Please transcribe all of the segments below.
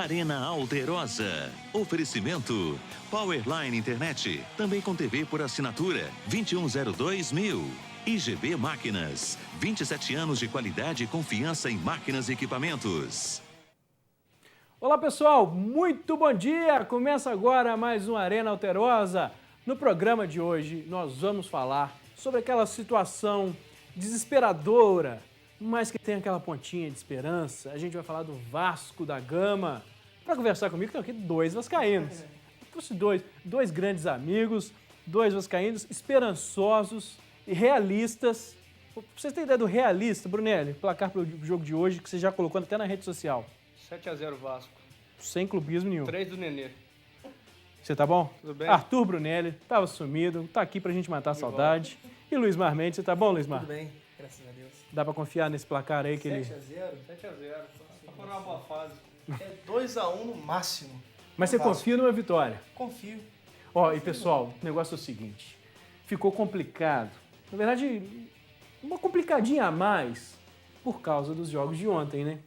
Arena Alterosa. Oferecimento Powerline Internet, também com TV por assinatura, 2102.000. IGB Máquinas, 27 anos de qualidade e confiança em máquinas e equipamentos. Olá pessoal, muito bom dia! Começa agora mais um Arena Alterosa. No programa de hoje nós vamos falar sobre aquela situação desesperadora, mas que tem aquela pontinha de esperança. A gente vai falar do Vasco da Gama. Para conversar comigo estão aqui dois vascaínos. Trouxe dois grandes amigos, dois vascaínos esperançosos e realistas. Pra vocês terem ideia do realista, Brunelli, placar para o jogo de hoje, que você já colocou até na rede social. 7-0 Vasco. Sem clubismo nenhum. 3 do Nenê. Você tá bom? Tudo bem? Arthur Brunelli, tava sumido, tá aqui pra gente matar a saudade. E Luiz Marmente, você tá bom, Luiz Mar? Tudo bem, graças a Deus. Dá pra confiar nesse placar aí que 7-0? ele... 7-0. Só for uma boa fase. É 2-1 no máximo. Mas você Vasco. confia numa vitória. Confio. Ó, e pessoal, o negócio é o seguinte. Ficou complicado. Na verdade, uma complicadinha a mais por causa dos jogos de ontem, né?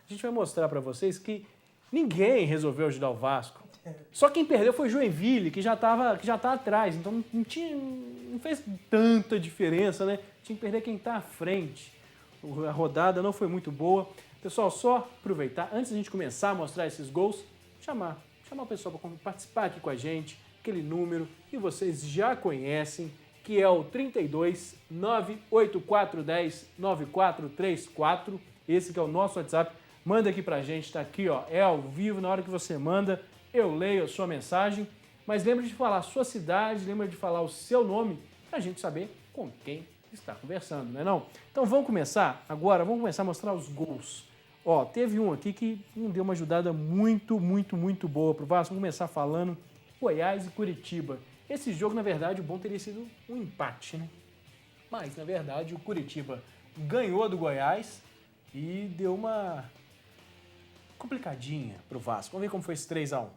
A gente vai mostrar pra vocês que ninguém resolveu ajudar o Vasco. Só quem perdeu foi Joinville, que já tá atrás. Então não fez tanta diferença, né? Tinha que perder quem tá à frente. A rodada não foi muito boa. Pessoal, só aproveitar, antes da gente começar a mostrar esses gols, chamar o pessoal para participar aqui com a gente, aquele número que vocês já conhecem, que é o 32 98410 9434. Esse que é o nosso WhatsApp. Manda aqui pra gente, tá aqui, ó, é ao vivo, na hora que você manda, eu leio a sua mensagem, mas lembra de falar a sua cidade, lembra de falar o seu nome, pra gente saber com quem está conversando, não é não? Então vamos começar agora, vamos começar a mostrar os gols. Ó, teve um aqui que deu uma ajudada muito boa pro Vasco. Vamos começar falando Goiás e Curitiba. Esse jogo, na verdade, o bom teria sido um empate, né? Mas, na verdade, o Curitiba ganhou do Goiás e deu uma complicadinha pro Vasco. Vamos ver como foi esse 3-1.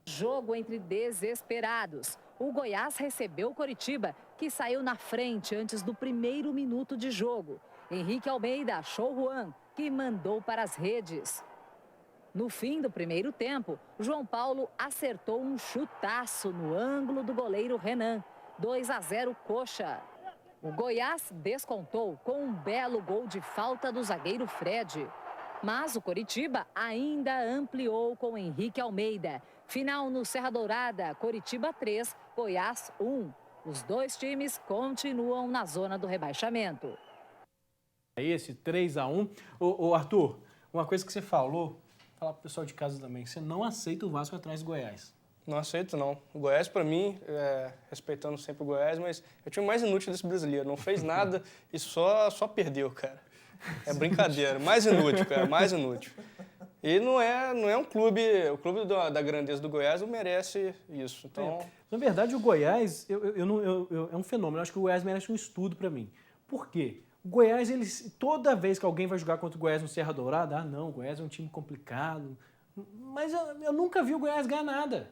Jogo entre desesperados. O Goiás recebeu o Coritiba, que saiu na frente antes do primeiro minuto de jogo. Henrique Almeida achou Juan, que mandou para as redes. No fim do primeiro tempo, João Paulo acertou um chutaço no ângulo do goleiro Renan. 2-0 Coxa. O Goiás descontou com um belo gol de falta do zagueiro Fred. Mas o Coritiba ainda ampliou com Henrique Almeida. Final no Serra Dourada, Coritiba 3, Goiás 1. Os dois times continuam na zona do rebaixamento. Esse 3-1. Ô Arthur, uma coisa que você falou, falar pro pessoal de casa também, que você não aceita o Vasco atrás do Goiás. Não aceito, não. O Goiás, pra mim, respeitando sempre o Goiás, mas é o time mais inútil desse brasileiro. Não fez nada e só perdeu, cara. É brincadeira. Mais inútil, cara. Mais inútil. E não é um clube... O clube da grandeza do Goiás não merece isso. Então... Na verdade, o Goiás é um fenômeno. Eu acho que o Goiás merece um estudo pra mim. Por quê? O Goiás, toda vez que alguém vai jogar contra o Goiás no Serra Dourada, não, o Goiás é um time complicado. Mas eu nunca vi o Goiás ganhar nada.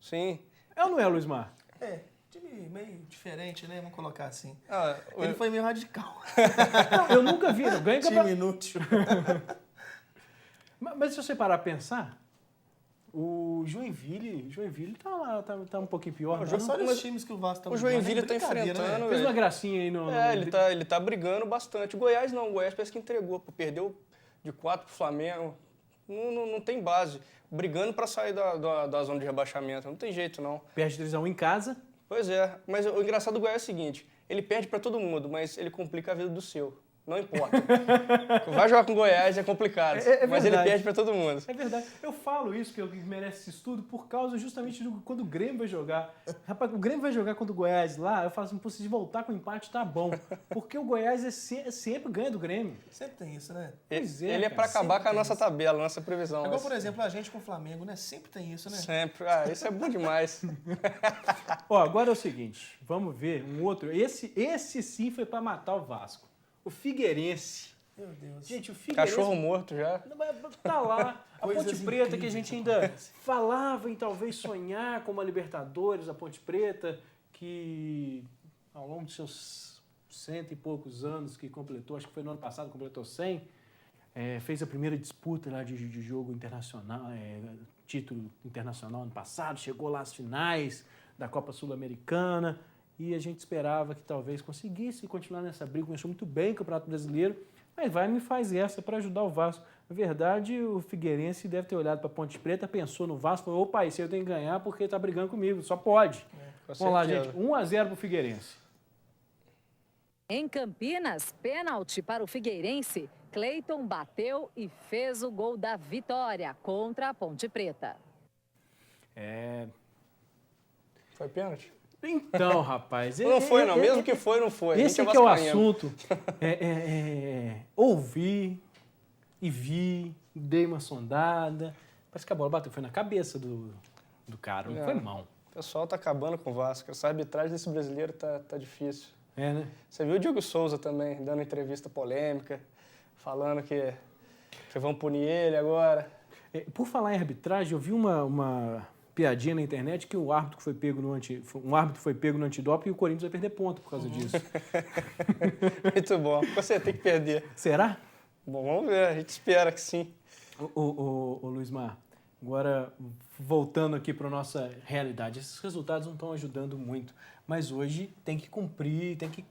Sim. É ou não é, Luiz Mar? É, time meio diferente, né? Vamos colocar assim. Ah, Ele foi meio radical. Não, eu nunca vi. Ganha Time inútil. Mas se você parar a pensar, o Joinville tá lá, tá um pouquinho pior. Olha os times que o Vasco tá O Joinville jogando, é tá brincadeira, enfrentando... né? Fez uma gracinha aí no... ele tá brigando bastante. O Goiás não. O Goiás parece que entregou. Perdeu de 4 pro Flamengo. Não tem base. Brigando pra sair da zona de rebaixamento. Não tem jeito, não. Perde 3-1 em casa. Pois é. Mas o engraçado do Goiás é o seguinte. Ele perde pra todo mundo, mas ele complica a vida do seu. Não importa. Vai jogar com o Goiás é complicado. Mas ele perde pra todo mundo. É verdade. Eu falo isso, que merece esse estudo, por causa justamente de quando o Grêmio vai jogar. Rapaz, o Grêmio vai jogar contra o Goiás lá, eu falo assim, pô, se voltar com o empate, tá bom. Porque o Goiás sempre ganha do Grêmio. Sempre tem isso, né? Pois Ele é pra cara, acabar com a nossa tabela, a nossa previsão. Agora, por exemplo, a gente com o Flamengo, né? Sempre tem isso, né? Sempre. Isso é bom demais. Ó, agora é o seguinte, vamos ver um outro. Esse sim foi pra matar o Vasco. O Figueirense. Meu Deus. Gente, o Figueirense... Cachorro morto já. Tá lá. A Coisas Ponte Preta, que a incríveis gente que ainda acontecem. falava em talvez sonhar com uma Libertadores, a Ponte Preta, que ao longo de seus 100 e poucos anos que completou, acho que foi no ano passado, completou 100, fez a primeira disputa lá de jogo internacional, título internacional ano passado, chegou lá às finais da Copa Sul-Americana e a gente esperava que talvez conseguisse continuar nessa briga, começou muito bem o Campeonato Brasileiro, mas vai me faz essa para ajudar o Vasco. Na verdade, o Figueirense deve ter olhado para a Ponte Preta, pensou no Vasco, falou, opa, esse eu tenho que ganhar porque está brigando comigo, só pode. Vamos lá, gente, 1-0 para o Figueirense. Em Campinas, pênalti para o Figueirense. Cleiton bateu e fez o gol da vitória contra a Ponte Preta. Foi pênalti? Então, rapaz... Não foi, não. Mesmo que foi, não foi. Esse é que é o assunto. Ouvi e vi, dei uma sondada. Parece que a bola bateu. Foi na cabeça do cara, não foi mão. O pessoal tá acabando com o Vasco. Essa arbitragem desse brasileiro tá difícil. Né? Você viu o Diogo Souza também, dando entrevista polêmica, falando que vão punir ele agora. Por falar em arbitragem, eu vi uma piadinha na internet que um árbitro foi pego no antidoping e o Corinthians vai perder ponto por causa disso. Muito bom. Você tem que perder. Será? Bom, vamos ver. A gente espera que sim. Ô Luiz Mar, agora voltando aqui para a nossa realidade, esses resultados não estão ajudando muito, mas hoje tem que cumprir, tem que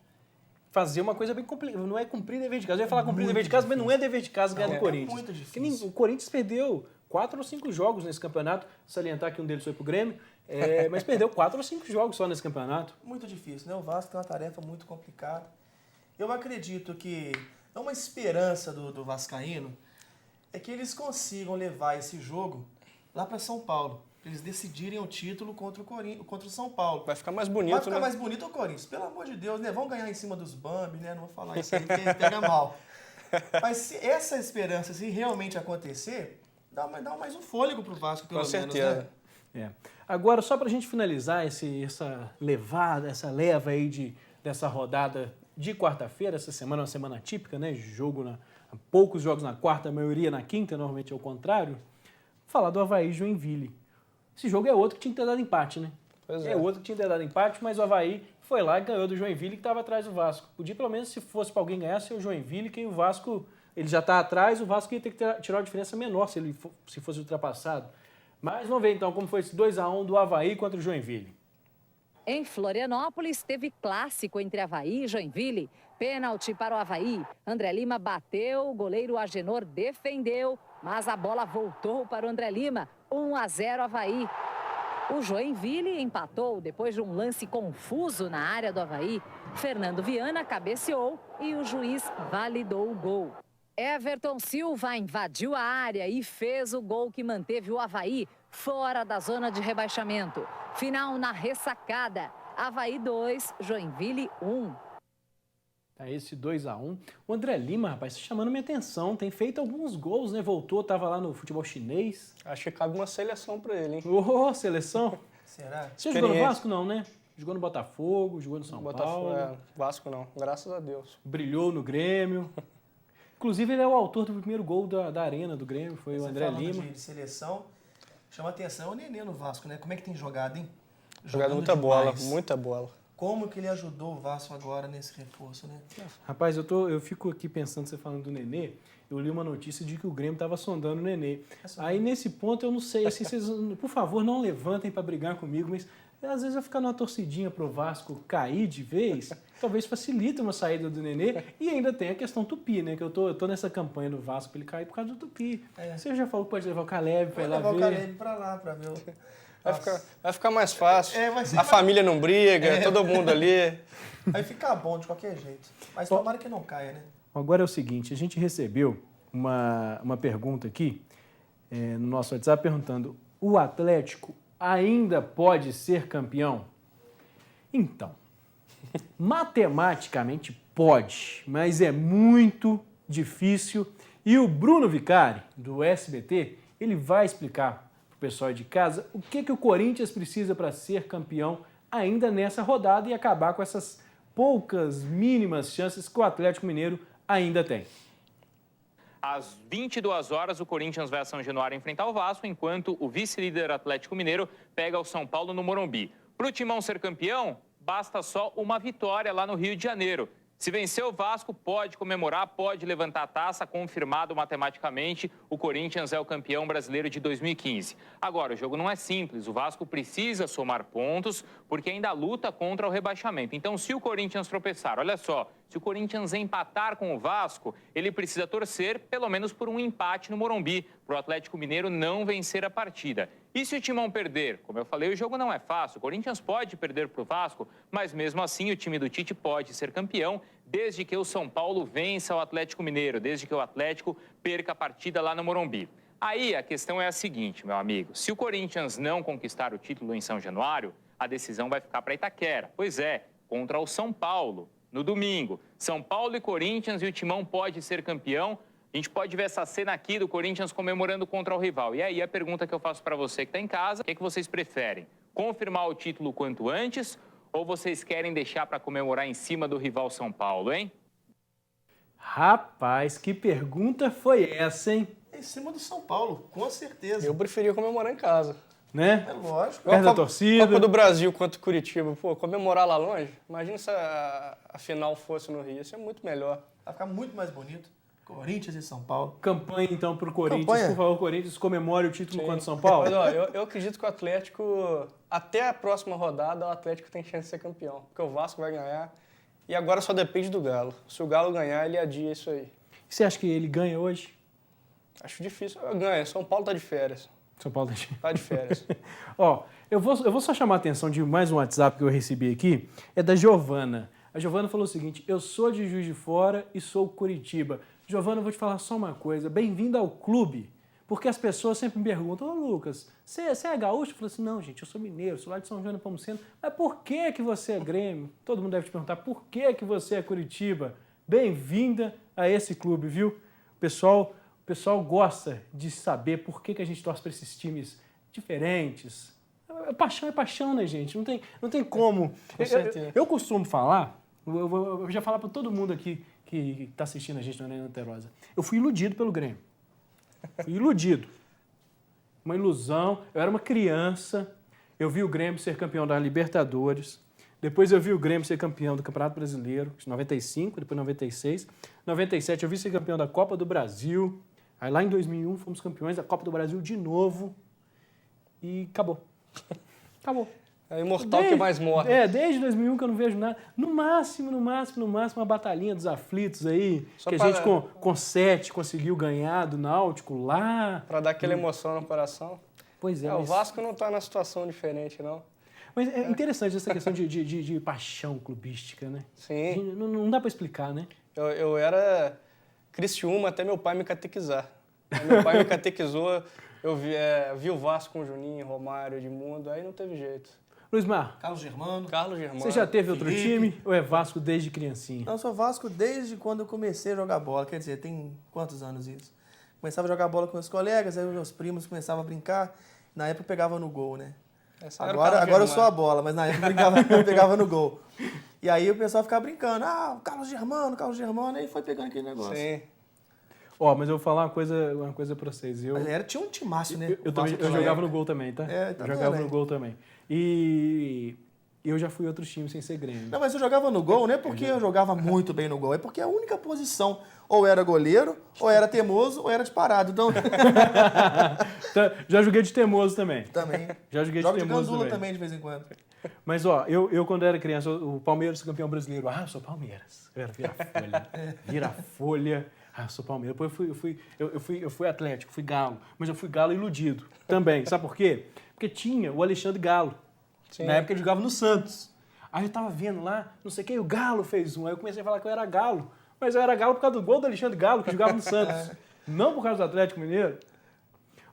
fazer uma coisa bem complicada. Não é cumprir dever de casa. Eu ia falar cumprir dever de casa, mas não é dever de casa ganhar do Corinthians. É muito difícil. O Corinthians perdeu 4 ou 5 jogos nesse campeonato. Salientar que um deles foi pro Grêmio, mas perdeu 4 ou 5 jogos só nesse campeonato. Muito difícil, né? O Vasco tem uma tarefa muito complicada. Eu acredito que é uma esperança do vascaíno é que eles consigam levar esse jogo lá para São Paulo. Eles decidirem o título contra o São Paulo. Vai ficar mais bonito, Vai ficar mais bonito o Corinthians. Pelo amor de Deus, né? Vão ganhar em cima dos Bambi, né? Não vou falar isso aí porque pega mal. Mas se essa esperança, se realmente acontecer, dá mais um fôlego pro Vasco, pelo menos, certeza. né? Agora, só pra gente finalizar essa leva aí dessa rodada de quarta-feira, essa semana é uma semana típica, né? Poucos jogos na quarta, a maioria na quinta, normalmente é o contrário. Falar do Avaí e Joinville. Esse jogo é outro que tinha que ter dado empate, né? Pois é outro que tinha que ter dado empate, mas o Avaí foi lá e ganhou do Joinville, que estava atrás do Vasco. Podia, pelo menos, se fosse para alguém ganhar, ser o Joinville, que o Vasco, ele já está atrás, o Vasco ia ter que tirar uma diferença menor se fosse ultrapassado. Mas vamos ver, então, como foi esse 2-1 do Avaí contra o Joinville. Em Florianópolis, teve clássico entre Avaí e Joinville. Pênalti para o Avaí. André Lima bateu, o goleiro Agenor defendeu, mas a bola voltou para o André Lima. 1-0 Avaí. O Joinville empatou depois de um lance confuso na área do Avaí. Fernando Viana cabeceou e o juiz validou o gol. Everton Silva invadiu a área e fez o gol que manteve o Avaí fora da zona de rebaixamento. Final na ressacada. Avaí 2, Joinville 1. Esse 2-1. O André Lima, rapaz, está chamando minha atenção. Tem feito alguns gols, né? Voltou, estava lá no futebol chinês. Acho que cabe uma seleção para ele, hein? Seleção? Será? Você jogou no Vasco, não, né? Jogou no Botafogo, jogou no São Paulo. Vasco não, graças a Deus. Brilhou no Grêmio. Inclusive, ele é o autor do primeiro gol da arena do Grêmio, foi o André Lima. De seleção, chama atenção o Nenê no Vasco, né? Como é que tem jogado, hein? Jogado muita bola, muita bola. Como que ele ajudou o Vasco agora nesse reforço, né? Rapaz, eu fico aqui pensando, você falando do Nenê, eu li uma notícia de que o Grêmio estava sondando o Nenê. Aí, nesse ponto, eu não sei, assim, vocês, por favor, não levantem para brigar comigo, mas às vezes eu ficar numa torcidinha pro Vasco cair de vez, talvez facilite uma saída do Nenê. E ainda tem a questão Tupi, né? Que eu tô nessa campanha do Vasco para ele cair por causa do Tupi. Você já falou que pode levar o Caleb para ir lá ver? Vou levar o Caleb para lá, para ver o... Vai ficar mais fácil. A família não briga, todo mundo ali. Aí fica bom de qualquer jeito. Mas tomara que não caia, né? Agora é o seguinte, a gente recebeu uma pergunta aqui no nosso WhatsApp perguntando: o Atlético ainda pode ser campeão? Então, matematicamente pode, mas é muito difícil. E o Bruno Vicari, do SBT, ele vai explicar para o pessoal de casa o que o Corinthians precisa para ser campeão ainda nessa rodada e acabar com essas poucas mínimas chances que o Atlético Mineiro ainda tem. Às 22 horas, o Corinthians vai a São Januário enfrentar o Vasco, enquanto o vice-líder Atlético Mineiro pega o São Paulo no Morumbi. Para o Timão ser campeão, basta só uma vitória lá no Rio de Janeiro. Se vencer o Vasco, pode comemorar, pode levantar a taça, confirmado matematicamente, o Corinthians é o campeão brasileiro de 2015. Agora, o jogo não é simples, o Vasco precisa somar pontos, porque ainda luta contra o rebaixamento. Então, se o Corinthians tropeçar, olha só, se o Corinthians empatar com o Vasco, ele precisa torcer pelo menos por um empate no Morumbi, para o Atlético Mineiro não vencer a partida. E se o Timão perder? Como eu falei, o jogo não é fácil. O Corinthians pode perder para o Vasco, mas mesmo assim o time do Tite pode ser campeão, desde que o São Paulo vença o Atlético Mineiro, desde que o Atlético perca a partida lá no Morumbi. Aí a questão é a seguinte, meu amigo, se o Corinthians não conquistar o título em São Januário, a decisão vai ficar para Itaquera. Pois é, contra o São Paulo, no domingo. São Paulo e Corinthians, e o Timão pode ser campeão. A gente pode ver essa cena aqui do Corinthians comemorando contra o rival. E aí a pergunta que eu faço para você que está em casa, o que vocês preferem? Confirmar o título quanto antes ou vocês querem deixar para comemorar em cima do rival São Paulo, hein? Rapaz, que pergunta foi essa, hein? Em cima do São Paulo, com certeza. Eu preferia comemorar em casa. Né? É lógico. Perto da torcida. Copa do Brasil contra o Curitiba, pô, comemorar lá longe. Imagina se a final fosse no Rio, isso é muito melhor. Vai ficar muito mais bonito. Corinthians e São Paulo. Campanha, então, pro Corinthians. Campanha. Por favor, Corinthians, comemore o título contra o São Paulo. Mas, ó, eu acredito que o Atlético, até a próxima rodada, o Atlético tem chance de ser campeão. Porque o Vasco vai ganhar. E agora só depende do Galo. Se o Galo ganhar, ele adia isso aí. Você acha que ele ganha hoje? Acho difícil. Ganha. São Paulo tá de férias. São Paulo Tá de férias. Ó, eu vou só chamar a atenção de mais um WhatsApp que eu recebi aqui. É da Giovana. A Giovana falou o seguinte: eu sou de Juiz de Fora e sou Curitiba. Giovana, eu vou te falar só uma coisa. Bem-vinda ao clube. Porque as pessoas sempre me perguntam: ô Lucas, você é gaúcho? Eu falo assim: não, gente, eu sou mineiro, sou lá de São João do Nepomuceno. Mas por que você é Grêmio? Todo mundo deve te perguntar: por que você é Curitiba? Bem-vinda a esse clube, viu? O pessoal gosta de saber por que a gente torce para esses times diferentes. É paixão, né, gente? Não tem como. Com certeza. Eu costumo falar, eu vou já falar para todo mundo aqui que está assistindo a gente na Arena Terosa. Eu fui iludido pelo Grêmio. Fui iludido. Uma ilusão. Eu era uma criança, eu vi o Grêmio ser campeão da Libertadores, depois eu vi o Grêmio ser campeão do Campeonato Brasileiro, em 95, depois 96. 97 eu vi ser campeão da Copa do Brasil. Aí lá em 2001 fomos campeões da Copa do Brasil de novo e acabou. Acabou. É imortal que mais morre. Desde 2001 que eu não vejo nada. No máximo, uma batalhinha dos aflitos aí, Só que a gente com 7 conseguiu ganhar do Náutico lá. Pra dar aquela emoção no coração. Pois é. O Vasco não tá na situação diferente, não. Mas é interessante essa questão de paixão clubística, né? Sim. Não dá pra explicar, né? Eu era Criciúma até meu pai me catequizar. Aí meu pai me catequizou, eu vi o Vasco com o Juninho, Romário, Edmundo, aí não teve jeito. Luiz Mar, Carlos Germano. você já teve outro Felipe. time ou é Vasco desde criancinha? Não, eu sou Vasco desde quando eu comecei a jogar bola. Quer dizer, tem quantos anos isso? Começava a jogar bola com meus colegas, aí meus primos começavam a brincar. Na época eu pegava no gol, né? Agora eu sou a bola, mas na época eu pegava no gol. E aí o pessoal ficava brincando. O Carlos Germano, aí foi pegando aquele negócio. Sim. Ó, mas eu vou falar uma coisa pra vocês. Mas tinha um timaço, né? Eu jogava no gol também, tá? Tá Eu jogava vendo no aí? gol também. E eu já fui outros times sem ser Grêmio. Não, mas eu jogava no gol, não é porque eu jogava muito bem no gol, é porque a única posição ou era goleiro, ou era teimoso, ou era de parado. Então, Já joguei de teimoso também. também. Já joguei de Jogo de teimoso gandula também. também, de vez em quando. Mas, ó, eu quando era criança, o Palmeiras campeão brasileiro. Eu sou Palmeiras. Eu era Vira-Folha. Eu sou Palmeiras. Depois eu fui Atlético, fui Galo. Mas eu fui Galo iludido também. Sabe por quê? Porque tinha o Alexandre Galo. Sim. Na época ele jogava no Santos. Aí eu tava vendo lá, não sei o que, o Galo fez um. Aí eu comecei a falar que eu era Galo. Mas eu era Galo por causa do gol do Alexandre Galo, que jogava no Santos. Não por causa do Atlético Mineiro.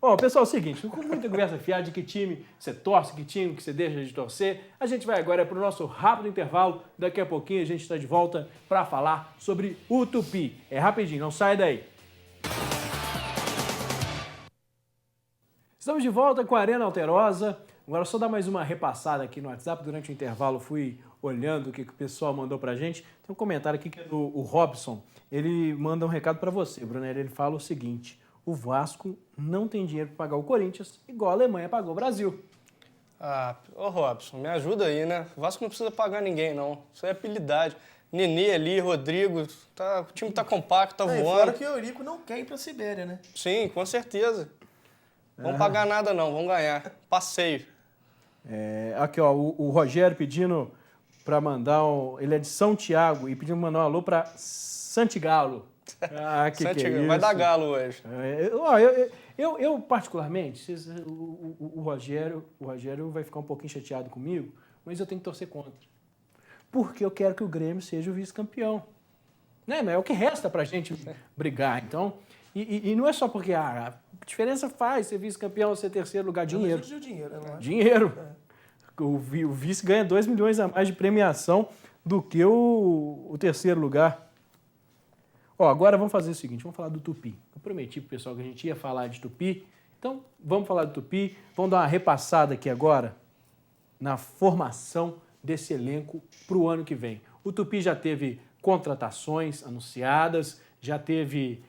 Ó, pessoal, é o seguinte, com muita conversa fiada de que time você torce, que time que você deixa de torcer, a gente vai agora para o nosso rápido intervalo. Daqui a pouquinho a gente está de volta para falar sobre o Tupi. É rapidinho, não sai daí. Estamos de volta com a Arena Alterosa. Agora só dar mais uma repassada aqui no WhatsApp. Durante o intervalo fui olhando o que o pessoal mandou pra gente. Tem um comentário aqui que é do Robson. Ele manda um recado para você, Brunner. Ele fala o seguinte: o Vasco não tem dinheiro para pagar o Corinthians, igual a Alemanha pagou o Brasil. Ô Robson, me ajuda aí, né? O Vasco não precisa pagar ninguém, não. Isso é apelidade. Nenê ali, Rodrigo, o time tá compacto, tá E voando. fora que o Eurico não quer ir pra Sibéria, né? Sim, com certeza. Vão pagar nada não, vão ganhar. Passeio. Aqui, ó, o Rogério pedindo para mandar ele é de São Tiago e pedindo pra mandar um alô para Santigalo. Ah, que é isso? Vai dar galo hoje. Eu particularmente, o Rogério vai ficar um pouquinho chateado comigo, mas eu tenho que torcer contra. Porque eu quero que o Grêmio seja o vice-campeão. Né? Mas é o que resta pra gente brigar. Então, e não é só porque a diferença faz ser vice-campeão ou ser terceiro lugar, dinheiro. Dinheiro. O vice ganha 2 milhões a mais de premiação do que o terceiro lugar. Ó, agora vamos fazer o seguinte, vamos falar do Tupi. Eu prometi pro pessoal que a gente ia falar de Tupi, então vamos falar do Tupi, vamos dar uma repassada aqui agora na formação desse elenco para o ano que vem. O Tupi já teve contratações anunciadas, já teve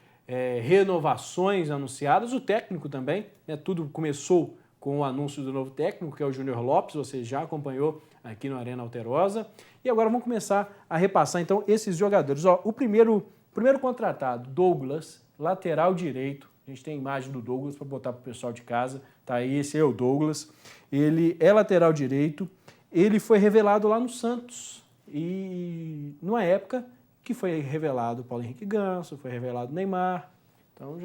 renovações anunciadas, o técnico também, né, tudo começou com o anúncio do novo técnico, que é o Júnior Lopes, você já acompanhou aqui no Arena Alterosa. E agora vamos começar a repassar então esses jogadores. Ó, o primeiro contratado, Douglas, lateral direito. A gente tem a imagem do Douglas para botar para o pessoal de casa. Tá aí, esse é o Douglas. Ele é lateral direito. Ele foi revelado lá no Santos. E numa época que foi revelado o Paulo Henrique Ganso, foi revelado o Neymar. Então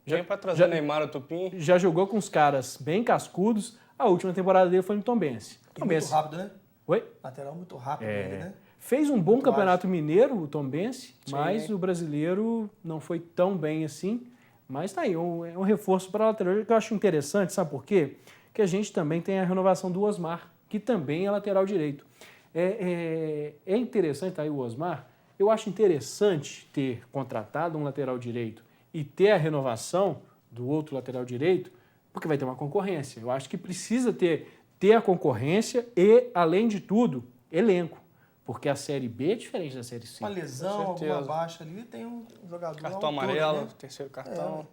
Vem para trazer o Neymar, o Tupim. Já jogou com os caras bem cascudos. A última temporada dele foi no Tombense. Muito rápido, né? Oi? Lateral muito rápido ele, né? Fez um bom campeonato mineiro, o Tombense, Sim. mas o brasileiro não foi tão bem assim. Mas tá aí, é um reforço para a lateral que eu acho interessante, sabe por quê? Que a gente também tem a renovação do Osmar, que também é lateral direito. É interessante, tá aí o Osmar, eu acho interessante ter contratado um lateral direito e ter a renovação do outro lateral direito, porque vai ter uma concorrência. Eu acho que precisa ter a concorrência e, além de tudo, elenco. Porque a Série B é diferente da Série C. Uma lesão, alguma baixa ali, tem um jogador Cartão amarelo, terceiro cartão.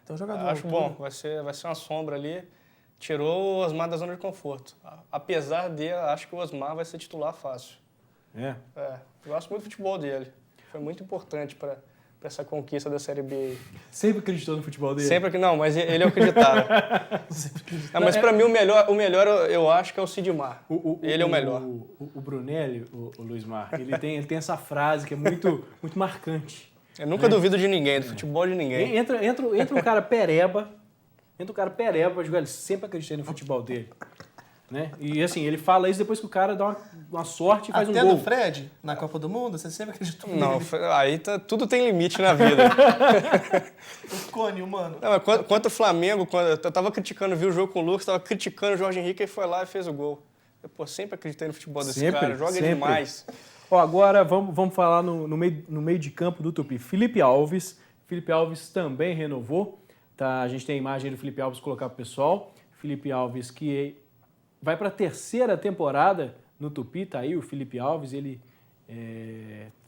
Tem um jogador. Acho bom, vai ser uma sombra ali. Tirou o Osmar da zona de conforto. Apesar de, acho que o Osmar vai ser titular fácil. É. Eu gosto muito do futebol dele. Foi muito importante para essa conquista da Série B. Sempre acreditou no futebol dele? Sempre que não, mas ele eu acreditava. Mas para mim o melhor eu acho que é o Sidmar. Ele é o melhor. O Brunelli, o Luiz Mar, ele tem essa frase que é muito, muito marcante. Eu nunca duvido de ninguém, do futebol de ninguém. Entra um cara pereba, pra jogar, ele sempre acreditei no futebol dele. Né? E assim, ele fala isso depois que o cara dá uma sorte e faz até um gol. do Fred, na Copa do Mundo, você sempre acreditou nele? Não, aí tudo tem limite na vida. O Cone, mano. Não, mas quanto o Flamengo, quando eu tava criticando, vi o jogo com o Lucas, tava criticando o Jorge Henrique e foi lá e fez o gol. Eu, sempre acreditei no futebol desse cara, joga demais. Ó, agora vamos falar no meio de campo do Tupi. Felipe Alves também renovou. Tá? A gente tem a imagem do Felipe Alves colocar pro pessoal. Felipe Alves que vai para a terceira temporada no Tupi, tá aí o Felipe Alves, ele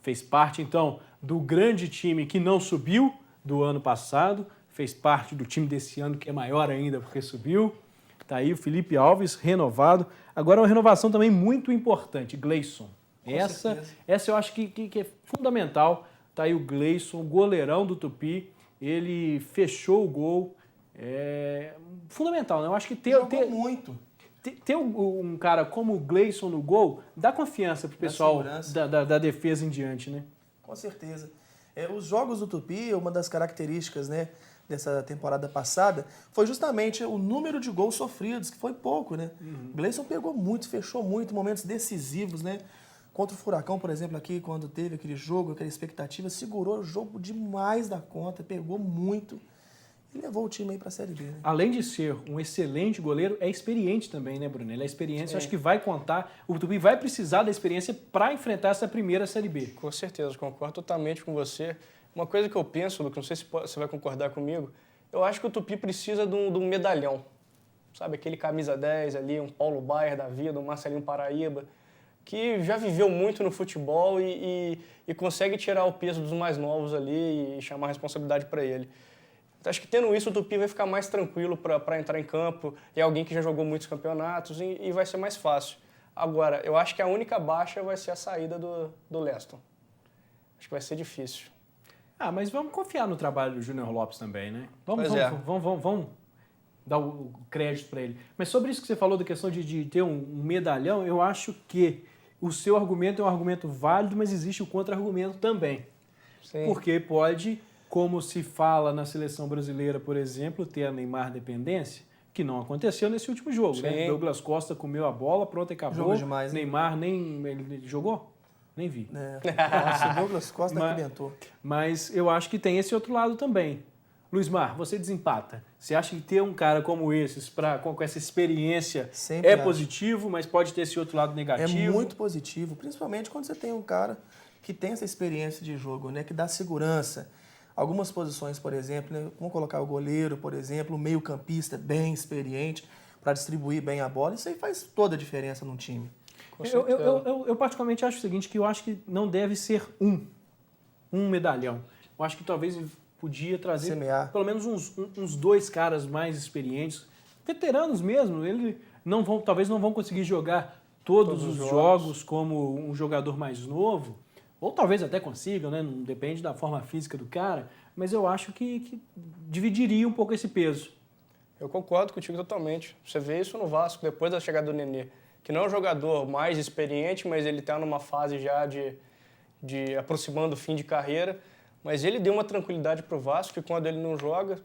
fez parte, então, do grande time que não subiu do ano passado, fez parte do time desse ano que é maior ainda porque subiu, tá aí o Felipe Alves, renovado. Agora uma renovação também muito importante, Gleison. Essa eu acho que é fundamental, tá aí o Gleison, goleirão do Tupi, ele fechou o gol, fundamental, né? Eu acho que Jogou muito. Ter um cara como o Gleison no gol dá confiança pro pessoal da defesa em diante, né? Com certeza. Os jogos do Tupi, uma das características, né, dessa temporada passada, foi justamente o número de gols sofridos, que foi pouco, né? O Gleison pegou muito, fechou muito, momentos decisivos, né? Contra o Furacão, por exemplo, aqui, quando teve aquele jogo, aquela expectativa, segurou o jogo demais da conta, pegou muito. E levou o time aí para a Série B, né? Além de ser um excelente goleiro, é experiente também, né, Bruno? Ele é experiência, eu acho que vai contar. O Tupi vai precisar da experiência para enfrentar essa primeira Série B. Com certeza, concordo totalmente com você. Uma coisa que eu penso, Lucas, não sei se você vai concordar comigo, eu acho que o Tupi precisa de um medalhão. Sabe, aquele camisa 10 ali, um Paulo Baier da vida, um Marcelinho Paraíba, que já viveu muito no futebol e consegue tirar o peso dos mais novos ali e chamar a responsabilidade para ele. Acho que tendo isso, o Tupi vai ficar mais tranquilo para entrar em campo. É alguém que já jogou muitos campeonatos e vai ser mais fácil. Agora, eu acho que a única baixa vai ser a saída do Leston. Acho que vai ser difícil. Ah, mas vamos confiar no trabalho do Júnior Lopes também, né? Vamos dar o crédito para ele. Mas sobre isso que você falou da questão de ter um medalhão, eu acho que o seu argumento é um argumento válido, mas existe o contra-argumento também. Sim. Porque pode, como se fala na seleção brasileira, por exemplo, ter a Neymar dependência, que não aconteceu nesse último jogo, Sim. né? Douglas Costa comeu a bola, pronto, acabou. Jogou demais, né? Neymar ele jogou? Nem vi. Nossa, o Douglas Costa arrebentou. Mas eu acho que tem esse outro lado também. Luiz Mar, você desempata. Você acha que ter um cara como esses, com essa experiência, Sempre acho. positivo, mas pode ter esse outro lado negativo? É muito positivo, principalmente quando você tem um cara que tem essa experiência de jogo, né, que dá segurança. Algumas posições, por exemplo, né, vamos colocar o goleiro, por exemplo, o meio-campista bem experiente para distribuir bem a bola. Isso aí faz toda a diferença num time. Eu particularmente acho o seguinte, que eu acho que não deve ser um medalhão. Eu acho que talvez podia trazer Semear. pelo menos uns 2 caras mais experientes, veteranos mesmo. Eles talvez não vão conseguir jogar todos os jogos como um jogador mais novo, ou talvez até consigam, né? Não depende da forma física do cara, mas eu acho que dividiria um pouco esse peso. Eu concordo contigo totalmente. Você vê isso no Vasco, depois da chegada do Nenê, que não é um jogador mais experiente, mas ele está numa fase já de aproximando o fim de carreira, mas ele deu uma tranquilidade para o Vasco, que quando ele não joga,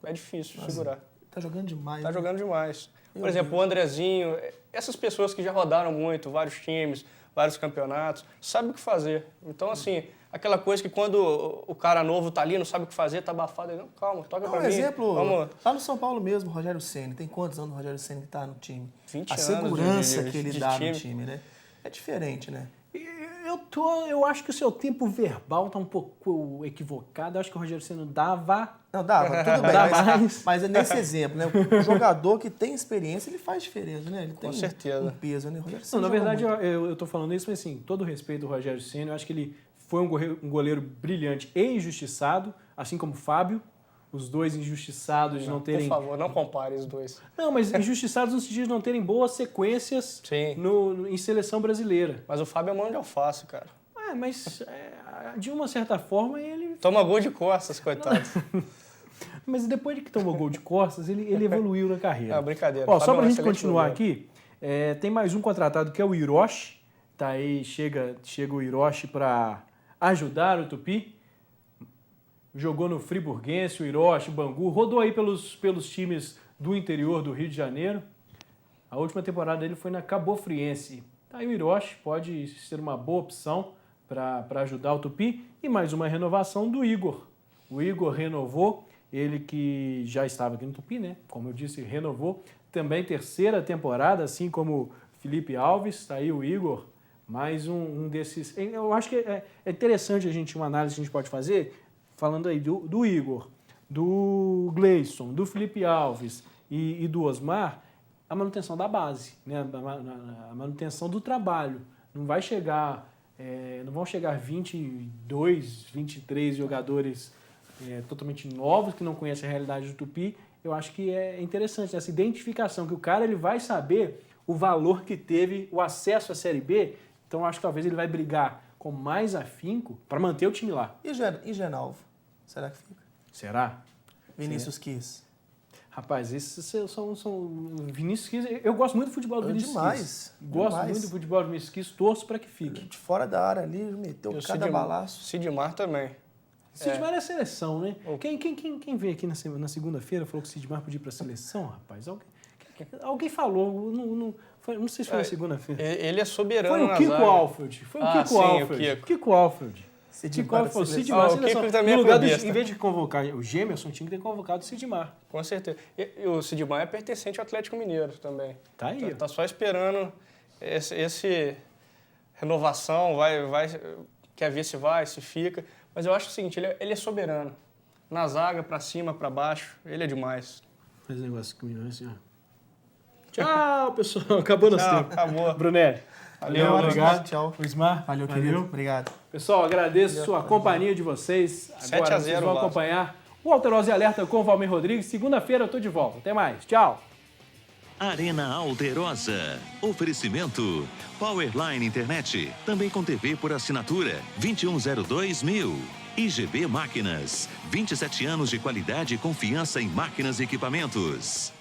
é difícil segurar. Tá jogando demais. Tá né? jogando demais. Por exemplo, o Andrezinho, essas pessoas que já rodaram muito, vários times, vários campeonatos, sabem o que fazer. Então, assim, aquela coisa que quando o cara novo tá ali, não sabe o que fazer, tá abafado, ele, não, calma, toca pra mim. exemplo, Vamos. lá no São Paulo mesmo, o Rogério Ceni. Tem quantos anos o Rogério Ceni tá no time? 20 a anos segurança de que ele time. dá no time, né? É diferente, né? Eu acho que o seu tempo verbal tá um pouco equivocado. Eu acho que o Rogério Ceni dava. Não, dava, tudo bem. Dá mas é nesse exemplo, né? O jogador que tem experiência, ele faz diferença, né? Ele tem Com certeza. um peso, né? O Rogério Não, Ceni na joga verdade, muito. eu tô falando isso, mas assim, todo o respeito do Rogério Ceni, eu acho que ele foi um goleiro brilhante e injustiçado, assim como o Fábio. Os dois injustiçados de não terem... Por favor, não compare os dois. Não, mas injustiçados no sentido de não terem boas sequências Sim. em seleção brasileira. Mas o Fábio é mão de alface, cara. Mas de uma certa forma ele... Toma gol de costas, coitado. Mas depois de que tomou gol de costas, ele evoluiu na carreira. É, brincadeira. Ó, Fábio só é um pra gente excelente continuar goleiro. aqui, tem mais um contratado que é o Hiroshi. Tá aí, chega o Hiroshi para ajudar o Tupi. Jogou no Friburguense, o Hiroshi, o Bangu, rodou aí pelos times do interior do Rio de Janeiro. A última temporada dele foi na Cabofriense. Tá aí o Hiroshi, pode ser uma boa opção para ajudar o Tupi. E mais uma renovação do Igor. O Igor renovou, ele que já estava aqui no Tupi, né? Como eu disse, renovou. Também 3ª temporada, assim como Felipe Alves. Tá aí o Igor, mais um desses. Eu acho que é interessante uma análise que a gente pode fazer, falando aí do Igor, do Gleison, do Felipe Alves e do Osmar, a manutenção da base, né? A manutenção do trabalho. Não vai chegar, não vão chegar 22, 23 jogadores totalmente novos que não conhecem a realidade do Tupi. Eu acho que é interessante essa identificação, que o cara ele vai saber o valor que teve o acesso à Série B. Então, eu acho que talvez ele vai brigar com mais afinco para manter o time lá. E Genalvo? Será que fica? Será? Vinícius Kiss. Rapaz, esses são Vinícius Kiss. Eu gosto muito do futebol do Vinícius Kiss. Gosto muito do futebol do Vinícius Kiss, torço para que fique. De fora da área ali, meteu cada balaço. Sidmar também. Sidmar é seleção, né? Quem veio aqui na segunda-feira falou que o Sidmar podia ir para a seleção, rapaz? Alguém falou, não sei se foi na segunda-feira. Ele é soberano. Foi o Kiko Alfred. Foi o Kiko Alfred. Kiko Alfred. Sidmar Sidmar, o Kiko também no é lugar clubista. Em vez de convocar o Gemerson, tinha que ter convocado o Sidmar. Com certeza. E o Sidmar é pertencente ao Atlético Mineiro também. Tá aí. Tá só esperando esse renovação, quer ver se vai, se fica. Mas eu acho o seguinte, ele é soberano. Na zaga, pra cima, pra baixo, ele é demais. Faz negócio comigo assim, ó. Tchau, pessoal. Acabou nosso tempo. Acabou. Brunelli. Valeu, obrigado. Tchau. Ismar. Valeu, querido. Obrigado. Pessoal, agradeço a companhia de vocês. Agora 7-0 vocês vão Vasco. acompanhar o Alterosa e Alerta com o Valmir Rodrigues. Segunda-feira eu tô de volta. Até mais. Tchau. Arena Alterosa. Oferecimento Powerline Internet, também com TV por assinatura 2102.000. IGB Máquinas, 27 anos de qualidade e confiança em máquinas e equipamentos.